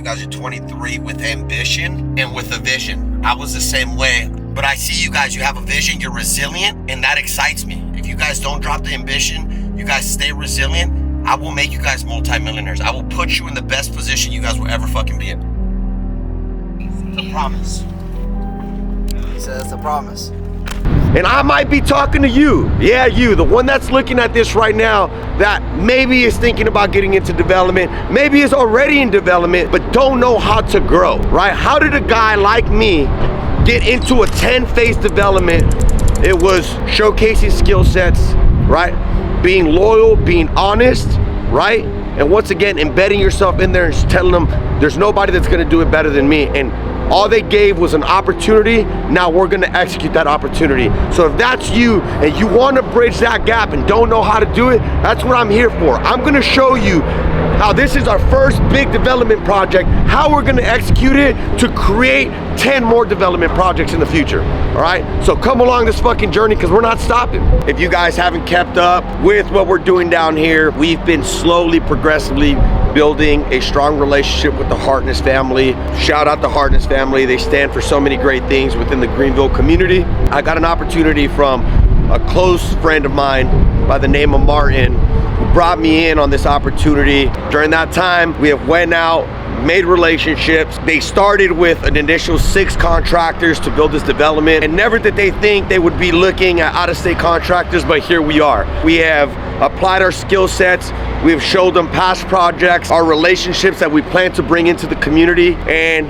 You guys are 23 with ambition and with a vision. I was the same way, but I see you guys, you have a vision, you're resilient, and that excites me. If you guys don't drop the ambition, you guys stay resilient, I will make you guys multimillionaires. I will put you in the best position you guys will ever fucking be in. It's a promise. He says it's a promise. And I might be talking to you. Yeah, you, the one that's looking at this right now that maybe is thinking about getting into development, maybe is already in development, but don't know how to grow, right? How did a guy like me get into a 10-phase development? It was showcasing skill sets, right? Being loyal, being honest, right? And once again, embedding yourself in there and telling them there's nobody that's gonna do it better than me. And all they gave was an opportunity. Now we're gonna execute that opportunity. So if that's you and you wanna bridge that gap and don't know how to do it, that's what I'm here for. I'm gonna show you how this is our first big development project, how we're gonna execute it to create 10 more development projects in the future, all right? So come along this fucking journey because we're not stopping. If you guys haven't kept up with what we're doing down here, we've been slowly, progressively building a strong relationship with the Hartness family. Shout out the Hartness family. They stand for so many great things within the Greenville community. I got an opportunity from a close friend of mine by the name of Martin, who brought me in on this opportunity. During that time, we have went out, made relationships. They started with an initial 6 contractors to build this development, and never did they think they would be looking at out-of-state contractors, but here we are. We have applied our skill sets. We've showed them past projects, our relationships that we plan to bring into the community, and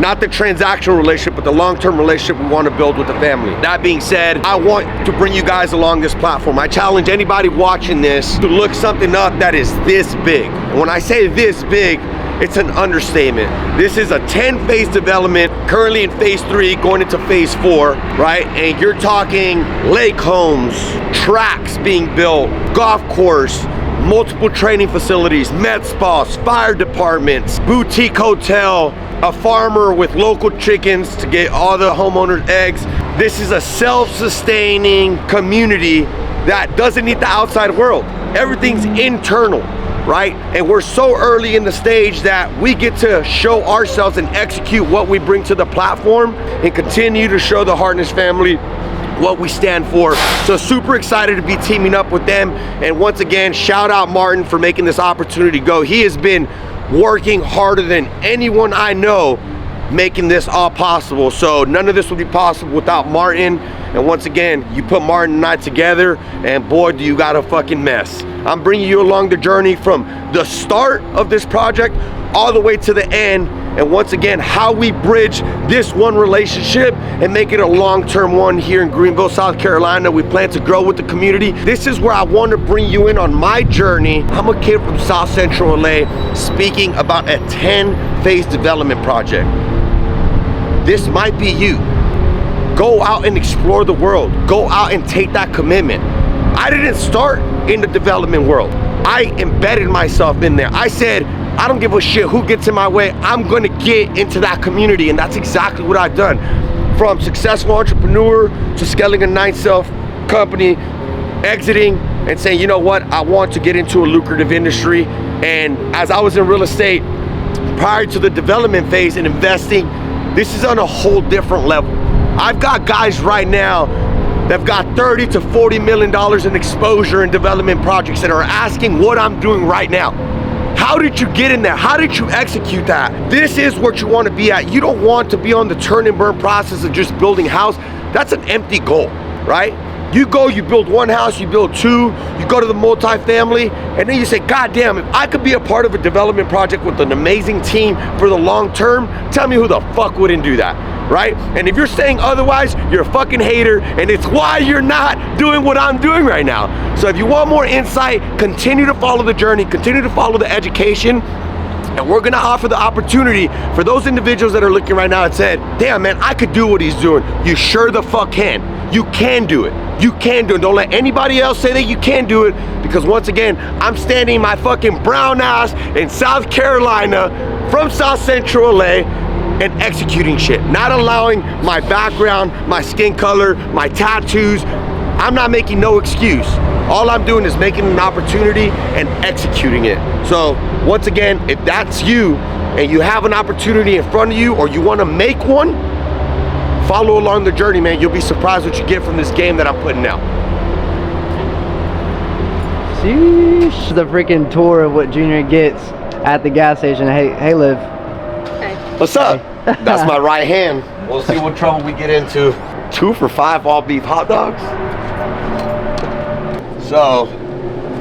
not the transactional relationship, but the long-term relationship we want to build with the family. That being said, I want to bring you guys along this platform. I challenge anybody watching this to look something up that is this big. And when I say this big, it's an understatement. This is a 10-phase development, currently in phase 3, going into phase 4, right? And you're talking lake homes, tracks being built, golf course, multiple training facilities, med spas, fire departments, boutique hotel, a farmer with local chickens to get all the homeowners' eggs. This is a self-sustaining community that doesn't need the outside world. Everything's internal, right? And we're so early in the stage that we get to show ourselves and execute what we bring to the platform and continue to show the Hartness family what we stand for. So super excited to be teaming up with them. And once again, shout out Martin for making this opportunity go. He has been working harder than anyone I know making this all possible. So none of this would be possible without Martin. And once again, you put Martin and I together and boy, do you got a fucking mess. I'm bringing you along the journey from the start of this project all the way to the end. And once again, how we bridge this one relationship and make it a long-term one here in Greenville, South Carolina. We plan to grow with the community. This is where I want to bring you in on my journey. I'm a kid from South Central LA speaking about a 10-phase development project. This might be you. Go out and explore the world. Go out and take that commitment. I didn't start in the development world. I embedded myself in there. I said, I don't give a shit who gets in my way. I'm gonna get into that community, and that's exactly what I've done. From successful entrepreneur to scaling a 9-self company, exiting and saying, you know what, I want to get into a lucrative industry. And as I was in real estate, prior to the development phase and investing, this is on a whole different level. I've got guys right now that've got $30 to $40 million in exposure in development projects that are asking what I'm doing right now. How did you get in there? How did you execute that? This is what you want to be at. You don't want to be on the turn and burn process of just building a house. That's an empty goal, right? You go, you build one house, you build 2, you go to the multifamily, and then you say, God damn, if I could be a part of a development project with an amazing team for the long term, tell me who the fuck wouldn't do that, right? And if you're saying otherwise, you're a fucking hater, and it's why you're not doing what I'm doing right now. So if you want more insight, continue to follow the journey, continue to follow the education, and we're gonna offer the opportunity for those individuals that are looking right now and said, damn man, I could do what he's doing. You sure the fuck can. You can do it. You can do it. Don't let anybody else say that you can't do it, because once again, I'm standing my fucking brown ass in South Carolina from South Central LA and executing shit. Not allowing my background, my skin color, my tattoos. I'm not making no excuse. All I'm doing is making an opportunity and executing it. So once again, if that's you, and you have an opportunity in front of you, or you want to make one, follow along the journey, man. You'll be surprised what you get from this game that I'm putting out. Sheesh. The freaking tour of what Junior gets at the gas station. Hey, Liv. Hey. What's up? That's my right hand. We'll see what trouble we get into. 2 for $5 all beef hot dogs. So,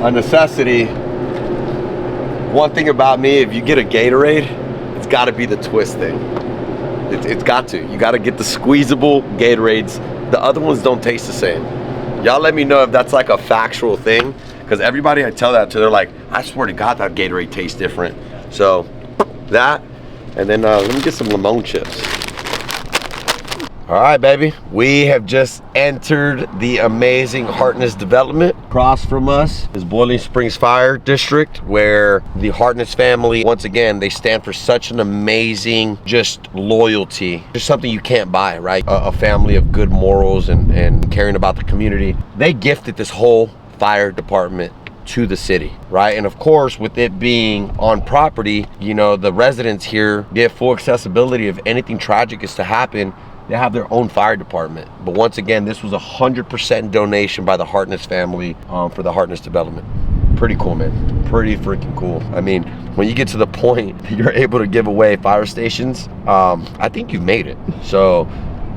a necessity. One thing about me, if you get a Gatorade, it's got to be the twist thing. It's got to. You got to get the squeezable Gatorades. The other ones don't taste the same. Y'all let me know if that's like a factual thing, because everybody I tell that to, they're like, I swear to God, that Gatorade tastes different. So, that, and then let me get some lemon chips. All right, baby, we have just entered the amazing Hartness development. Across from us is Boiling Springs Fire District, where the Hartness family, once again, they stand for such an amazing just loyalty. Just something you can't buy, right? A family of good morals and caring about the community. They gifted this whole fire department to the city, right? And of course, with it being on property, you know, the residents here get full accessibility. If anything tragic is to happen, they have their own fire department. But once again, this was 100% donation by the Hartness family for the Hartness development. Pretty cool, man. Pretty freaking cool. I mean, when you get to the point that you're able to give away fire stations, I think you've made it. So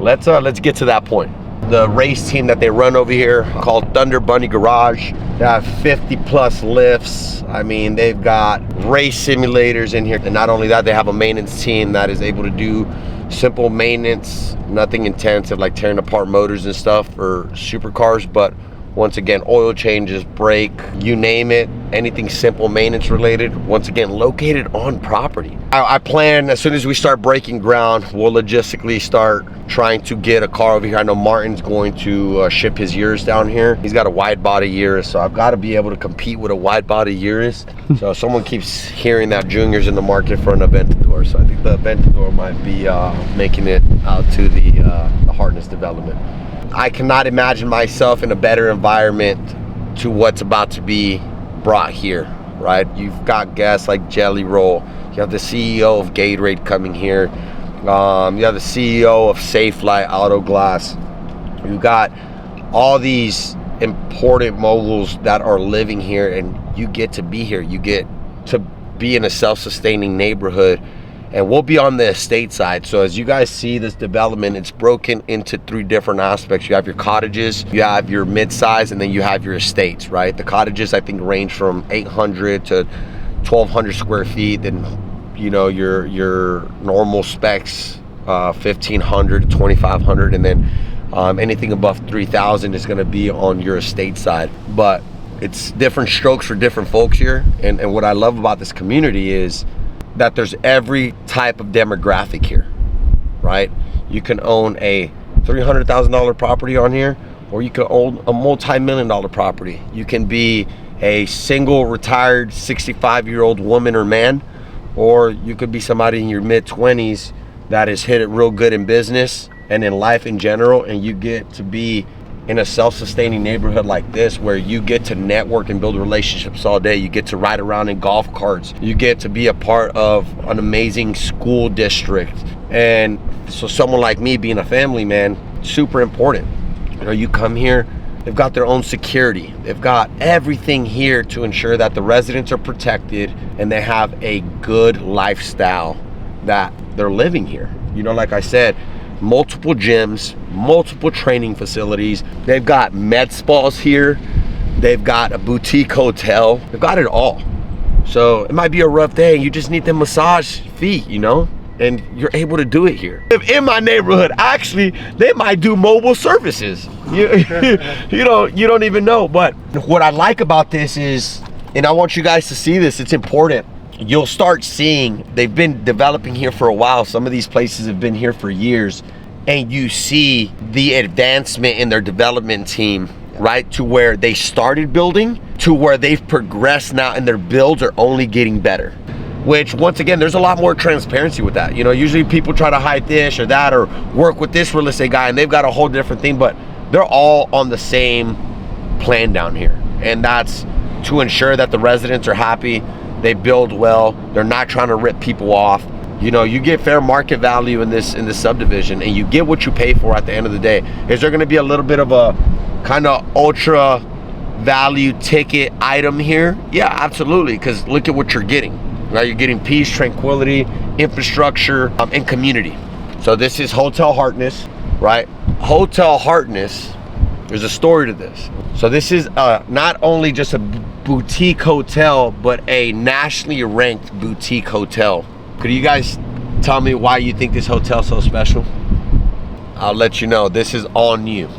let's get to that point. The race team that they run over here called Thunder Bunny Garage. They have 50 plus lifts. I mean, they've got race simulators in here. And not only that, they have a maintenance team that is able to do simple maintenance, nothing intensive like tearing apart motors and stuff for supercars, but once again, oil changes, brake, you name it, anything simple maintenance related, once again, located on property. I plan, as soon as we start breaking ground, we'll logistically start trying to get a car over here. I know Martin's going to ship his Urus down here. He's got a wide body Urus, so I've got to be able to compete with a wide body Urus. So someone keeps hearing that Junior's in the market for an Aventador, so I think the Aventador might be making it out to the Hartness development. I cannot imagine myself in a better environment to what's about to be brought here, right? You've got guests like Jelly Roll. You have the CEO of Gatorade coming here. You have the CEO of Safelite Auto Glass. You've got all these important moguls that are living here, and you get to be here. You get to be in a self-sustaining neighborhood. And we'll be on the estate side. So as you guys see this development, it's broken into 3 different aspects. You have your cottages, you have your mid-size, and then you have your estates, right? The cottages, I think, range from 800 to 1,200 square feet. Then, you know, your normal specs, 1,500 to 2,500. And then anything above 3,000 is gonna be on your estate side. But it's different strokes for different folks here. And what I love about this community is that there's every type of demographic here, right? You can own a $300,000 property on here, or you can own a multi-million-dollar property. You can be a single retired 65-year-old woman or man, or you could be somebody in your mid-20s that has hit it real good in business and in life in general, and you get to be in a self-sustaining neighborhood like this, where you get to network and build relationships all day. You get to ride around in golf carts. You get to be a part of an amazing school district. And so someone like me, being a family man, super important. You know, you come here, they've got their own security. They've got everything here to ensure that the residents are protected and they have a good lifestyle that they're living here. You know, like I said, multiple gyms, multiple training facilities. They've got med spas here. They've got a boutique hotel. They've got it all. So it might be a rough day. You just need them massage feet, you know, and you're able to do it here. In my neighborhood, actually, they might do mobile services. You don't even know. But what I like about this is, and I want you guys to see this, it's important. You'll start seeing, they've been developing here for a while. Some of these places have been here for years, and you see the advancement in their development team, right? To where they started building to where they've progressed now, and their builds are only getting better. Which, once again, there's a lot more transparency with that. You know, usually people try to hide this or that, or work with this real estate guy, and they've got a whole different thing, but they're all on the same plan down here. And that's to ensure that the residents are happy, They build well. They're not trying to rip people off. You know, you get fair market value in this subdivision, and you get what you pay for at the end of the day. Is there going to be a little bit of a kind of ultra value ticket item here? Yeah, absolutely, because look at what you're getting. Right? You're getting peace, tranquility, infrastructure, and community. So this is Hotel Hartness, right? Hotel Hartness, there's a story to this. So this is not only just a boutique hotel, but a nationally ranked boutique hotel. Could you guys tell me why you think this hotel's so special? I'll let you know. This is all new.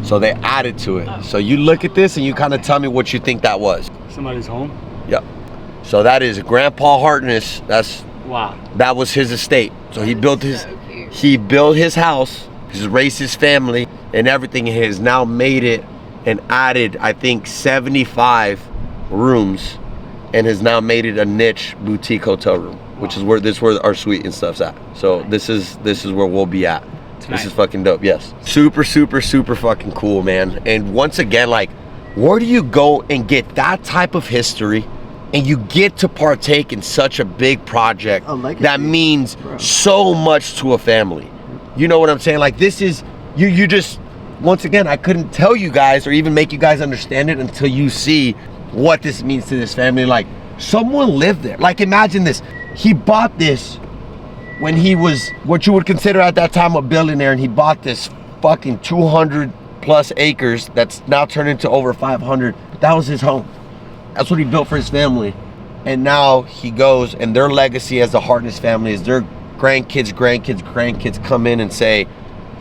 So they added to it. So you look at this and you kind of tell me what you think that was. Somebody's home? Yep. So that is Grandpa Hartness. Wow. That was his estate. So he built his house, he's raised his family and everything. He has now made it and added, I think, 75 rooms, and has now made it a niche boutique hotel room, which is where our suite and stuff's at. So this is where we'll be at. This is fucking dope. Yes, super fucking cool, man. And once again, like, where do you go and get that type of history, and you get to partake in such a big project that means so much to a family? You know what I'm saying? Like, this is you just, once again, I couldn't tell you guys or even make you guys understand it until you see what this means to this family. Like, someone lived there. Like, imagine this. He bought this when he was what you would consider at that time a billionaire, and he bought this fucking 200 plus acres that's now turned into over 500. But that was his home. That's what he built for his family. And now he goes, and their legacy as the Hartness family is their grandkids come in and say,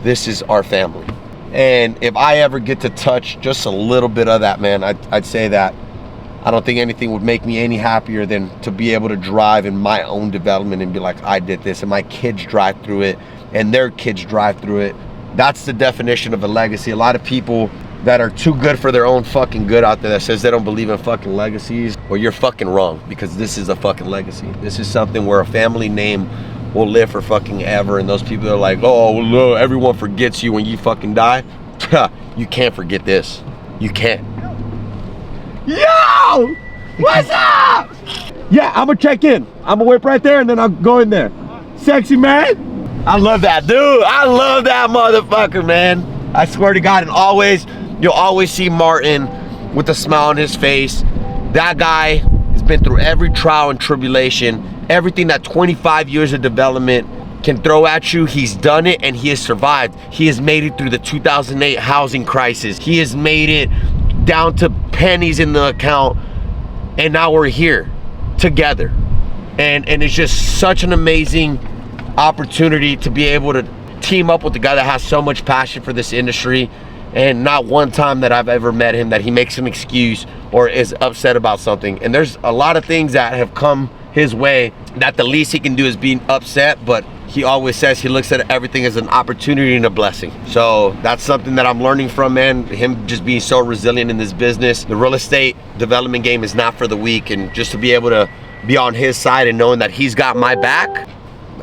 this is our family. And if I ever get to touch just a little bit of that, man, I'd say that I don't think anything would make me any happier than to be able to drive in my own development and be like, I did this, and my kids drive through it, and their kids drive through it. That's the definition of a legacy. A lot of people that are too good for their own fucking good out there that says they don't believe in fucking legacies, well, you're fucking wrong, because this is a fucking legacy. This is something where a family name will live for fucking ever, and those people are like, oh, well, everyone forgets you when you fucking die. You can't forget this. You can't. Yo! What's up? Yeah, I'm gonna check in. I'm gonna wait right there, and then I'll go in there. Sexy man. I love that, dude. I love that motherfucker, man. I swear to God, and you'll always see Martin with a smile on his face. That guy has been through every trial and tribulation. Everything that 25 years of development can throw at you, he's done it, and he has survived. He has made it through the 2008 housing crisis. He has made it down to pennies in the account, and now we're here together. And it's just such an amazing opportunity to be able to team up with the guy that has so much passion for this industry. And not one time that I've ever met him that he makes an excuse or is upset about something. And there's a lot of things that have come his way that the least he can do is being upset, but he always says he looks at everything as an opportunity and a blessing. So that's something that I'm learning from, man. Him just being so resilient in this business. The real estate development game is not for the weak, and just to be able to be on his side and knowing that he's got my back,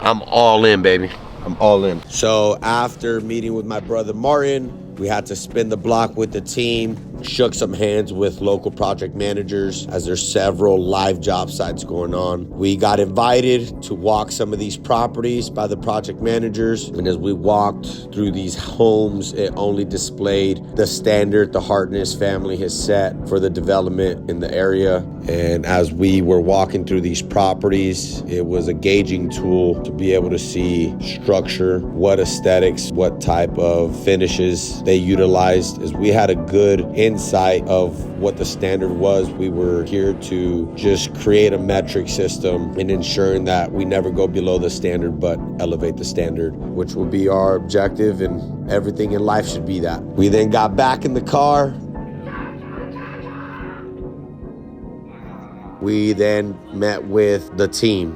I'm all in, baby. I'm all in. So after meeting with my brother Martin, we had to spin the block with the team, shook some hands with local project managers as there's several live job sites going on. We got invited to walk some of these properties by the project managers. And as we walked through these homes, it only displayed the standard the Hartness family has set for the development in the area. And as we were walking through these properties, it was a gauging tool to be able to see structure, what aesthetics, what type of finishes they utilized. As we had a good insight of what the standard was, we were here to just create a metric system and ensuring that we never go below the standard but elevate the standard, which will be our objective, and everything in life should be that. We then got back in the car. We then met with the team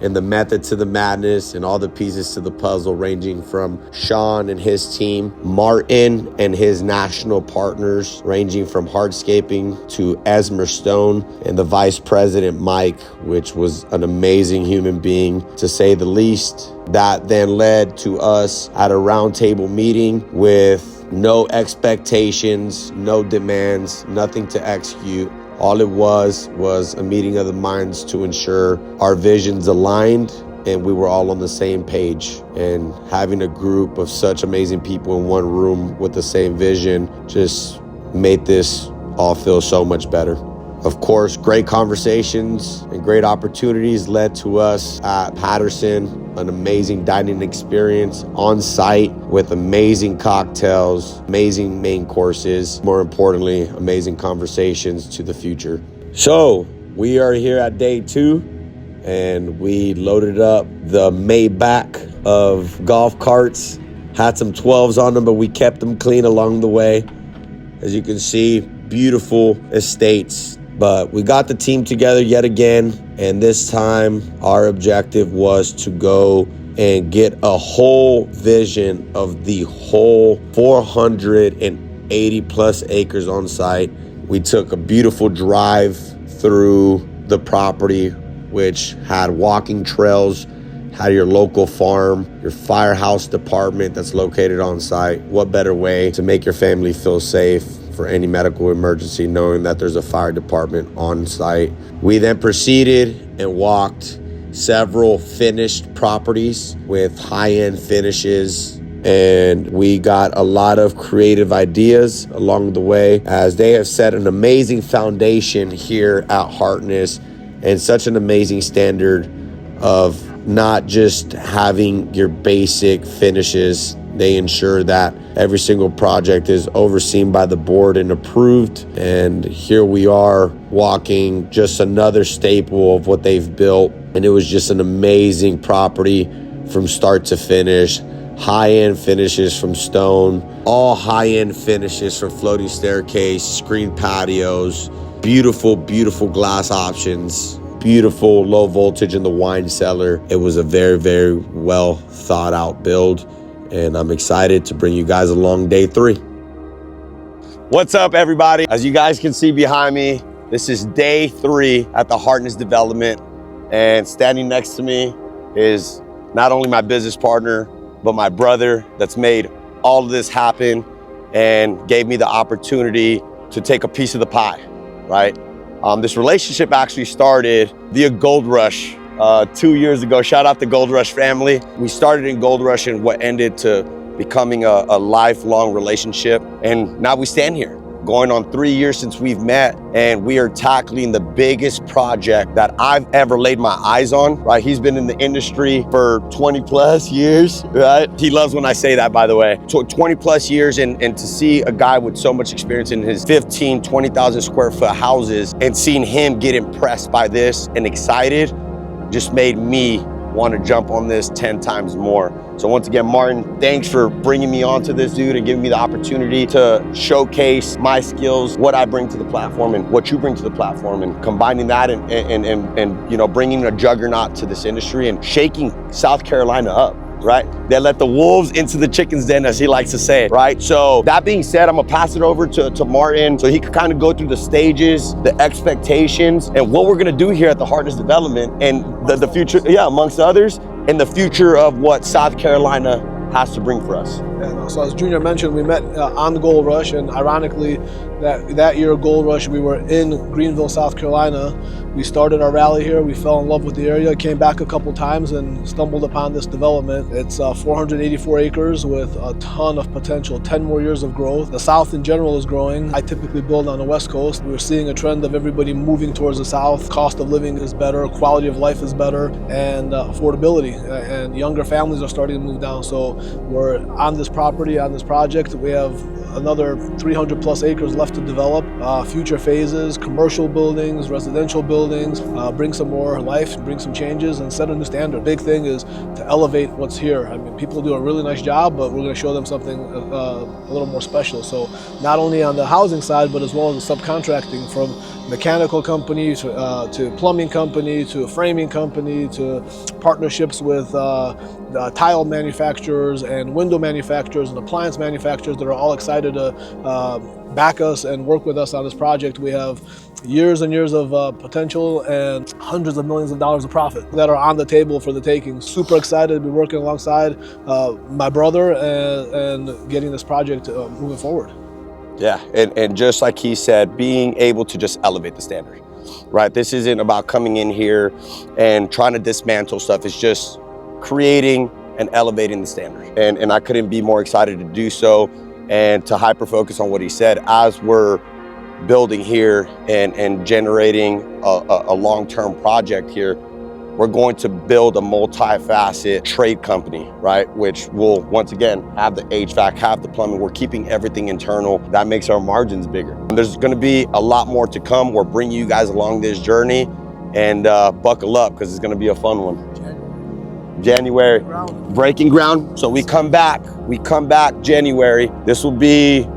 and the method to the madness and all the pieces to the puzzle, ranging from Sean and his team, Martin and his national partners, ranging from hardscaping to Esmer Stone and the vice president, Mike, which was an amazing human being, to say the least. That then led to us at a roundtable meeting with no expectations, no demands, nothing to execute. All it was a meeting of the minds to ensure our visions aligned and we were all on the same page. And having a group of such amazing people in one room with the same vision just made this all feel so much better. Of course, great conversations and great opportunities led to us at Patterson, an amazing dining experience on site with amazing cocktails, amazing main courses, more importantly, amazing conversations to the future. So we are here at day 2 and we loaded up the Maybach of golf carts, had some 12s on them, but we kept them clean along the way. As you can see, beautiful estates. But we got the team together yet again, and this time our objective was to go and get a whole vision of the whole 480 plus acres on site. We took a beautiful drive through the property, which had walking trails, had your local farm, your firehouse department that's located on site. What better way to make your family feel safe for any medical emergency, knowing that there's a fire department on site. We then proceeded and walked several finished properties with high-end finishes, and we got a lot of creative ideas along the way, as they have set an amazing foundation here at Hartness and such an amazing standard of not just having your basic finishes. They ensure that every single project is overseen by the board and approved. And here we are walking just another staple of what they've built. And it was just an amazing property from start to finish. High-end finishes from stone, all high-end finishes from floating staircase, screen patios, beautiful, beautiful glass options, beautiful low voltage in the wine cellar. It was a very, very well thought out build. And I'm excited to bring you guys along day 3. What's up, everybody? As you guys can see behind me, this is day 3 at the Hartness development. And standing next to me is not only my business partner, but my brother that's made all of this happen and gave me the opportunity to take a piece of the pie, right? This relationship actually started via Gold Rush 2 years ago. Shout out the Gold Rush family. We started in Gold Rush and what ended to becoming a lifelong relationship. And now we stand here, going on 3 years since we've met, and we are tackling the biggest project that I've ever laid my eyes on, right? He's been in the industry for 20 plus years, right? He loves when I say that, by the way. 20 plus years, and to see a guy with so much experience in his 15, 20,000 square foot houses and seeing him get impressed by this and excited just made me want to jump on this 10 times more. So once again, Martin, thanks for bringing me onto this, dude, and giving me the opportunity to showcase my skills, what I bring to the platform and what you bring to the platform, and combining that and you know, bringing a juggernaut to this industry and shaking South Carolina up, right? They let the wolves into the chicken's den, as he likes to say, right? So that being said, I'm gonna pass it over to Martin so he can kind of go through the stages, the expectations, and what we're gonna do here at the Hartness development and the future, yeah, amongst others, and the future of what South Carolina has to bring for us. Yeah, so as Junior mentioned, we met on the Gold Rush, and ironically, that year Gold Rush, we were in Greenville, South Carolina. We started our rally here. We fell in love with the area, came back a couple times and stumbled upon this development. It's 484 acres with a ton of potential, 10 more years of growth. The South in general is growing. I typically build on the West Coast. We're seeing a trend of everybody moving towards the South. Cost of living is better, quality of life is better, and affordability. And younger families are starting to move down. So we're on this property, on this project. We have another 300 plus acres left to develop. Future phases, commercial buildings, residential buildings, bring some more life, bring some changes, and set a new standard. Big thing is to elevate what's here. I mean, people do a really nice job, but we're going to show them something a little more special. So not only on the housing side, but as well as the subcontracting, from mechanical company to plumbing company to framing company to partnerships with tile manufacturers and window manufacturers and appliance manufacturers that are all excited to back us and work with us on this project. We have years and years of potential and hundreds of millions of dollars of profit that are on the table for the taking. Super excited to be working alongside my brother and getting this project moving forward. Yeah, and just like he said, being able to just elevate the standard, right? This isn't about coming in here and trying to dismantle stuff. It's just creating and elevating the standard. And I couldn't be more excited to do so and to hyper focus on what he said as we're building here and generating a long-term project here. We're going to build a multi-facet trade company, right? Which will, once again, have the HVAC, have the plumbing. We're keeping everything internal. That makes our margins bigger. And there's gonna be a lot more to come. We're bringing you guys along this journey, and buckle up, because it's gonna be a fun one. January, breaking ground. So we come back January. This will be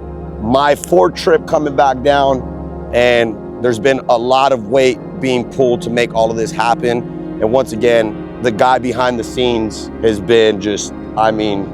my fourth trip coming back down, and there's been a lot of weight being pulled to make all of this happen. And once again, the guy behind the scenes has been just, I mean,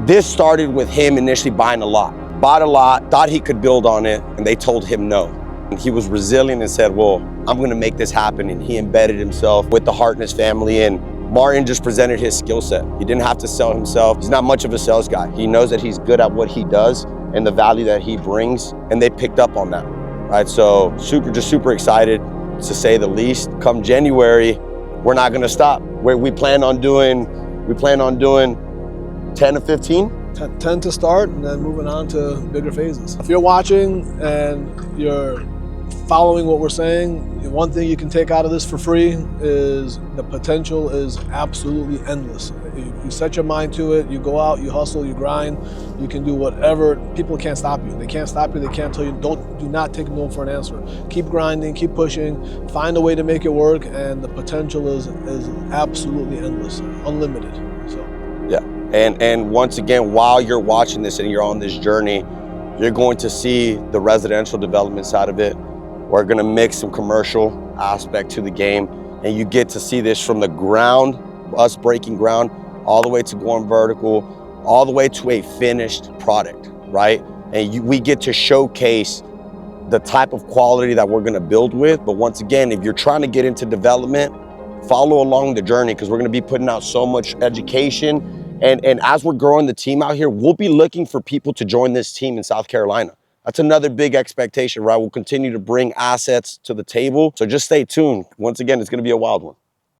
this started with him initially buying a lot. Bought a lot, thought he could build on it, and they told him no. And he was resilient and said, well, I'm gonna make this happen. And he embedded himself with the Hartness family, and Martin just presented his skill set. He didn't have to sell himself. He's not much of a sales guy. He knows that he's good at what he does and the value that he brings, and they picked up on that, right? So super excited, to say the least. Come January, we're not gonna stop. We plan on doing 10 to 15. 10 to start, and then moving on to bigger phases. If you're watching and you're following what we're saying, one thing you can take out of this for free is the potential is absolutely endless. You set your mind to it, you go out, you hustle, you grind, you can do whatever. People can't stop you. They can't stop you, they can't tell you, do not take no for an answer. Keep grinding, keep pushing, find a way to make it work, and the potential is absolutely endless, unlimited. So yeah, and once again, while you're watching this and you're on this journey, you're going to see the residential development side of it. We're gonna mix some commercial aspect to the game, and you get to see this from the ground, us breaking ground, all the way to going vertical, all the way to a finished product, right? And we get to showcase the type of quality that we're gonna build with. But once again, if you're trying to get into development, follow along the journey, because we're gonna be putting out so much education. And as we're growing the team out here, we'll be looking for people to join this team in South Carolina. That's another big expectation, right? We'll continue to bring assets to the table. So just stay tuned. Once again, it's gonna be a wild one.